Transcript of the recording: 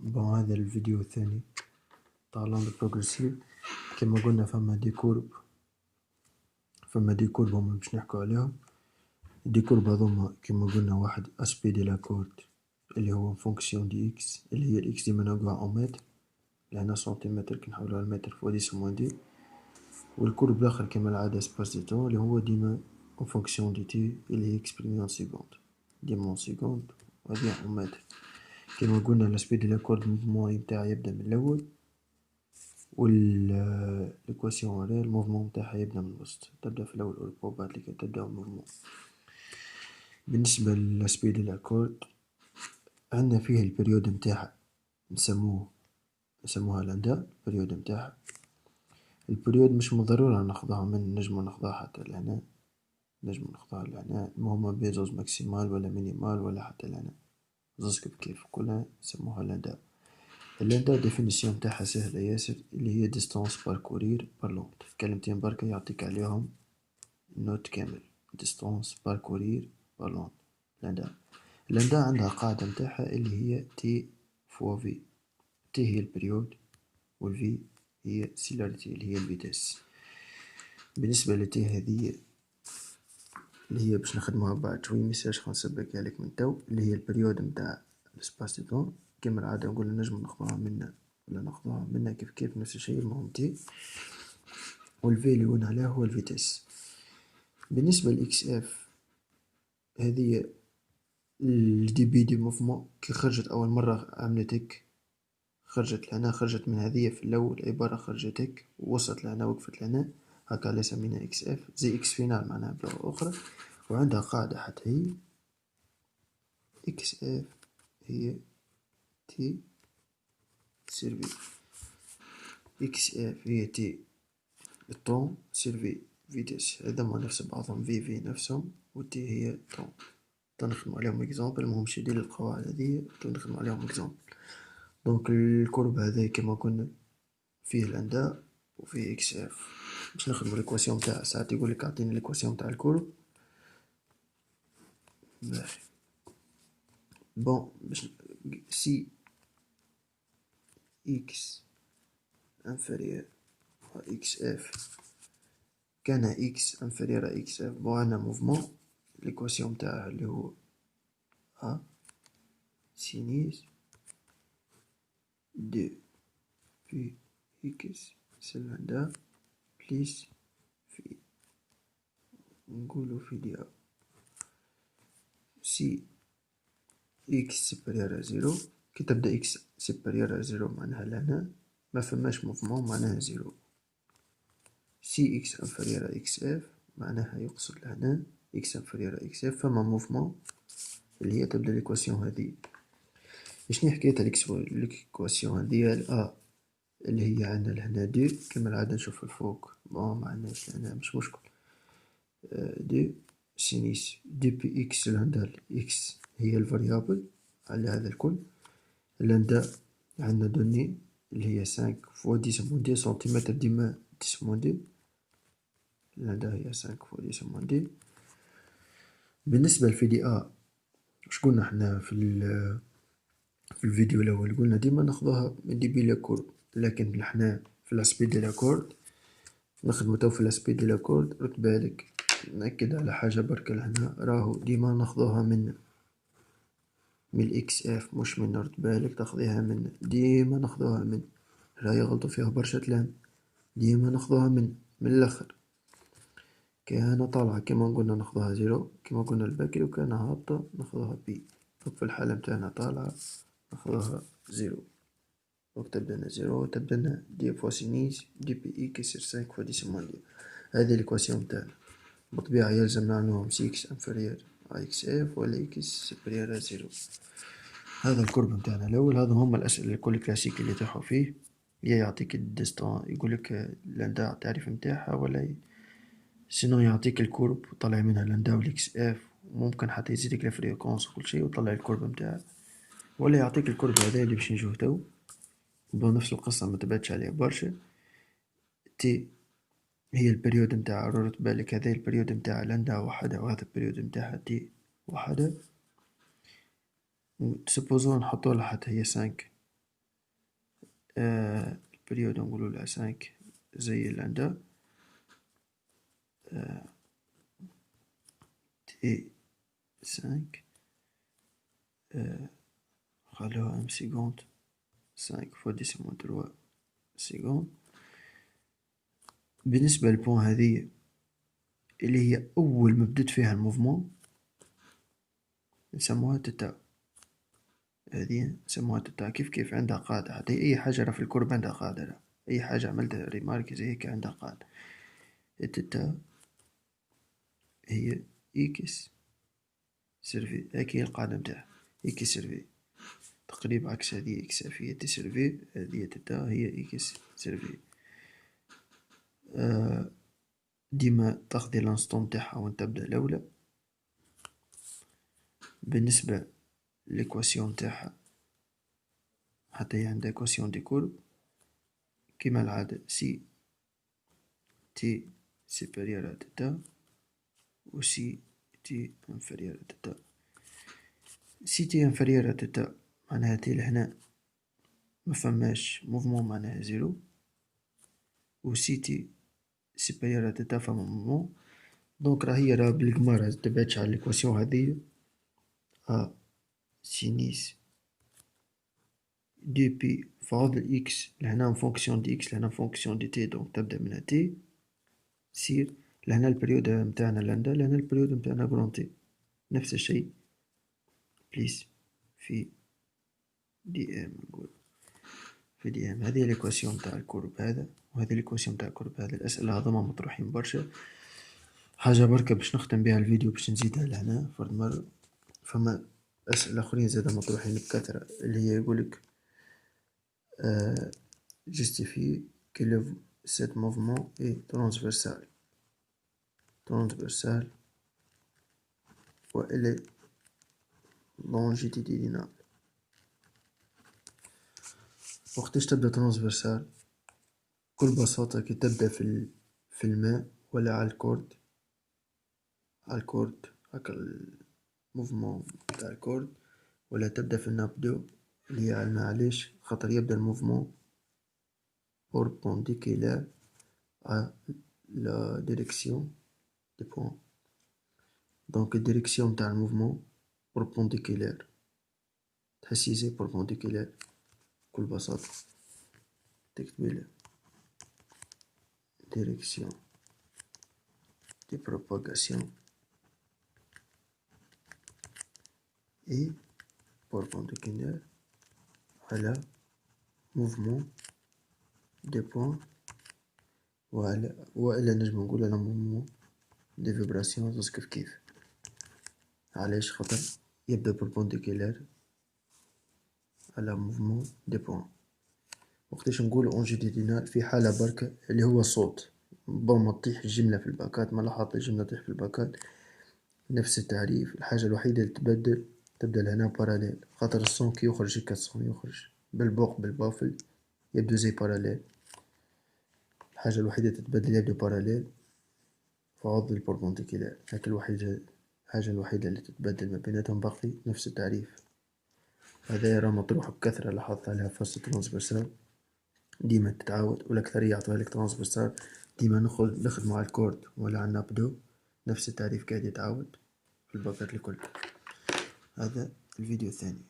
بون هذا الفيديو الثاني تاع لوند بروغريسيف. كما قلنا فما دي كورب هما باش نحكو عليهم. دي كورب هذوما كما قلنا واحد اسبي دي لا كورد اللي هو فونكسيون دي اكس، اللي هي الاكس ديما نلقاها اون متر، لهنا سنتيمتر كي نحولوها لمتر فوا 10 موان دي، والكورب الاخر كما العادة سباس دي طون اللي هو ديما اون فونكسيون دي تي اللي هي اكسبريمي اون سيكوند، ديما اون سيكوند وهادي اون متر. كما قلنا الاسبي دي لا كورد الموفمون نتاعها يبدا من الاول، ليكواسيون هذا الموفمون نتاعها يبدا من الوسط، تبدا في الاول والبروبات لكي تبدا الموفمون. بالنسبة للاسبي دو لاكورد عندنا فيه البريود نتاعها نسموها لندا. البريود نتاعها، البريود مش من ضرورة ناخذها من نجمو ناخذها حتى لهنا، نجمو ناخذها لهنا، المهم بين زوز ماكسيمال ولا مينيمال ولا حتى لهنا، زوز كيف كلها نسموها لندا. اللندا ديفينيسيون نتاعها سهلة ياسر، اللي هي ديستانس باركورير بار لوند، كلمتين بركا يعطيك عليهم نوت كامل. ديستانس باركورير بار لوند لندا. لندا عندها قاعدة نتاعها اللي هي تي فوا في، تي هي البريود والفي هي سيلاريتي اللي هي الفيتاس. بالنسبة لتي هذه اللي هي باش نخدموها بعد شوي ميساج خنسبقها لك من تو، اللي هي البريود نتاع السباس دو طون. كيما العادة نقول نجم ناخذوها منا ولا ناخذوها منا كيف نفس الشيء، المهم تي، والفي اللي قلنا عليه هو الفيتاس. بالنسبة لإكس اف هذه الدي بي دي موفمون، كي خرجت أول مرة عملت هيك، خرجت لهنا، خرجت من هذه في الأول عبارة، خرجت هيك ووصلت لهنا وقفت لهنا، هكا اللي سمينا إكس اف زي إكس فينال معناها بلغة أخرى. وعندها قاعدة حتى هي إكس اف هي تي سيرفي، إكس اف هي تي الطون سيرفي فيتاس، هذوما نفس بعضهم، في نفسهم وتي هي طون. تنخدمو عليهم اكزامبل، مهمش يدير القواعد هذيا تنخدمو عليهم اكزامبل. دونك الكورب هذا كما قلنا فيه لندا وفيه اكس اف. باش نخدمو ليكواسيون نتاعها، ساعات يقولك اعطيني ليكواسيون نتاع الكورب. باهي بون باش سي اكس انفيريور اكس اف كان اكس انفيريور اكس اف، بون عندنا موفمون ليكواسيون نتاعها اللي هو ا سينيس دو في اكس سلندا بليس في، نقولو في دي ا سي اكس سوبريور ا زيرو. كي تبدا اكس سوبريور ا زيرو معناها لهنا ما فماش موفمون معناها زيرو. سي اكس انفيريور ا اكس اف معناها يقصد لهنا اكس انفيريور ا اكس اف فما موفمون، اللي هي تبدا ليكواسيون هذي. شني حكاية ليكواسيون هذي؟ ا اللي هي عندنا لهنا دو كما العادة نشوف الفوق، بون معناش لهنا مش مشكل، دو سينيس دي بي اكس لهنا اكس هي الفاريابل على هذا الكل. لندا عندنا دوني اللي هي 5 فوا 10 موان دي سنتيمتر، ديما 10 موان دي، لندا هي 5 فوا 10 موان دي. بالنسبة لفي دي ا واش قلنا حنا في الفيديو الاول؟ قلنا ديما ناخذوها من دي بي لاكورد، لكن حنا في لاسبي دي لاكورد نخدمو تو في لاسبي دي لاكورد. رد بالك نأكد على حاجة بركة لهنا، راهو ديما ناخذوها من الاكس اف مش من، رد بالك تاخذيها من، ديما ناخذوها من، راهي يغلطو فيها برشا تلام، ديما ناخذوها من الاخر. كان طالعة كيما قلنا ناخذوها زيرو كيما قلنا الباكي، وكان هابطة ناخذوها بي. دونك في الحالة متاعنا طالعة ناخذوها زيرو، دونك تبدا لنا زيرو، تبدا لنا دي فوا سينيس دي بي اي كسر 5 فوا 10 موان دي. هذه ليكواسيون نتاعنا. بالطبيعة يلزم نعملوهم سي اكس انفيريور ا اكس اف ولا اكس سوبريور ا زيرو. هذا الكورب نتاعنا الأول. هذا هما الأسئلة الكل كلاسيك اللي يطيحو فيه، يا يعطيك الديستان يقولك لندا التعريف نتاعها، ولا سينو يعطيك الكورب وطلع منها لندا والاكس اف، ممكن حتى يزيدك الفريكونس وكل شي وطلع الكورب نتاعها، ولا يعطيك الكورب هذا اللي باش نشوفه تو. بون نفس القصة متبعدش عليه برشا. تي هي البريود نتاعها، رد بالك هذا البريود نتاع لندا وحدها، وهذا البريود نتاعها تي وحدها. سوبوزون نحطولها حتى هي 5 البريود نقولولها 5 زي اللاندا، تي 5 خلوها 1 سيكوند، 5 فوا 10 - 3 سيكوند. بالنسبة للبوان هذيا اللي هي أول ما بدت فيها الموفمون نسموها تتا، هذه نسموها تتا. كيف عندها قاعدة، حتى أي حاجة راه في الكورب عندها قاعدة، أي حاجة عملتها ريمارك زي هيك عندها قاعدة. التتا هي إكس سيرفي، هاكي هي القاعدة متاعها، إكس سيرفي تقريبا عكس هذه إكس هي تي سيرفي، هذه تتا هي إكس سيرفي. ديما تاخدي لانستون متاعها وين تبدا الأولى. بالنسبة ليكواسيون متاعها حتى هي عندها إكواسيون دي كورب كيما العادة، سي تي سوبيريور ا تتا و سي تي انفيريور ا تتا. سي تي انفيريور ا تتا معناها تي لهنا مفماش موفمون معناها زيرو، و سي تي سوبيريور ا تتا فما موفمون. دونك راهي بالقمار تبعتش على ليكواسيون هذيا. سينيس دي بي فاضل إكس لهنا فونكسيون دي إكس لهنا فونكسيون دي تي، دونك تبدا من تي سير لهنا البريود متاعنا لاندا، لهنا البريود متاعنا كرون تي. نفس الشيء بليس في دي ام، نقول في دي ام. هذه ليكواسيون تاع الكورب هذا، وهذه ليكواسيون تاع الكورب هذا. الأسئلة هذوما مطروحين برشا. حاجة بركة باش نختم بها الفيديو باش نزيدها لهنا فرد مرة. فما أسئلة آخرين زادا مطروحين بكثرة، اللي هي يقولك justifier que cet mouvement est transversal وإل est longitudinal. وقتاش تبدا ترانسفيرسال؟ بكل بساطة كي تبدا في الماء ولا على الكورد، هاكا الموفمون تاع الكورد، ولا تبدا في النابدو اللي هي على الماء. علاش؟ خاطر يبدا الموفمون perpendiculaire à la direction des points. دونك الديريكسيون تاع الموفمون perpendiculaire، تحسي زي perpendiculaire بكل بساطة. تكتبيله direction de propagation et perpendiculaire à la mouvement des points، وإلا نجم نقول على mouvement des vibrations. زوز كيف. علاش؟ خاطر يبدا perpendiculaire à la mouvement des points. وقتاش نقولو longitudinal؟ في حالة بركة اللي هو الصوت، بون ما تطيح الجملة في الباكات، ما لاحظت الجملة تطيح في الباكات. نفس التعريف. الحاجة الوحيدة اللي تبدل هنا باراليل، خاطر الصون كي يخرج هكا الصون يخرج بالبوق بالبافل يبدو زي باراليل. الحاجة الوحيدة تتبدل يبدو باراليل فعض البربنديكولار. هاك الحاجة الوحيدة اللي تتبدل ما بيناتهم، باقي نفس التعريف. هذا راه مطروح بكثرة، لاحظت عليها فاصل ترانسفيرسال ديما تتعاود، والأكثرية يعطوها لك ترانسفيرسال. ديما نخدمو على الكورد ولا على النابدو، نفس التعريف قاعد يتعاود في الباكات الكل. هذا الفيديو الثاني.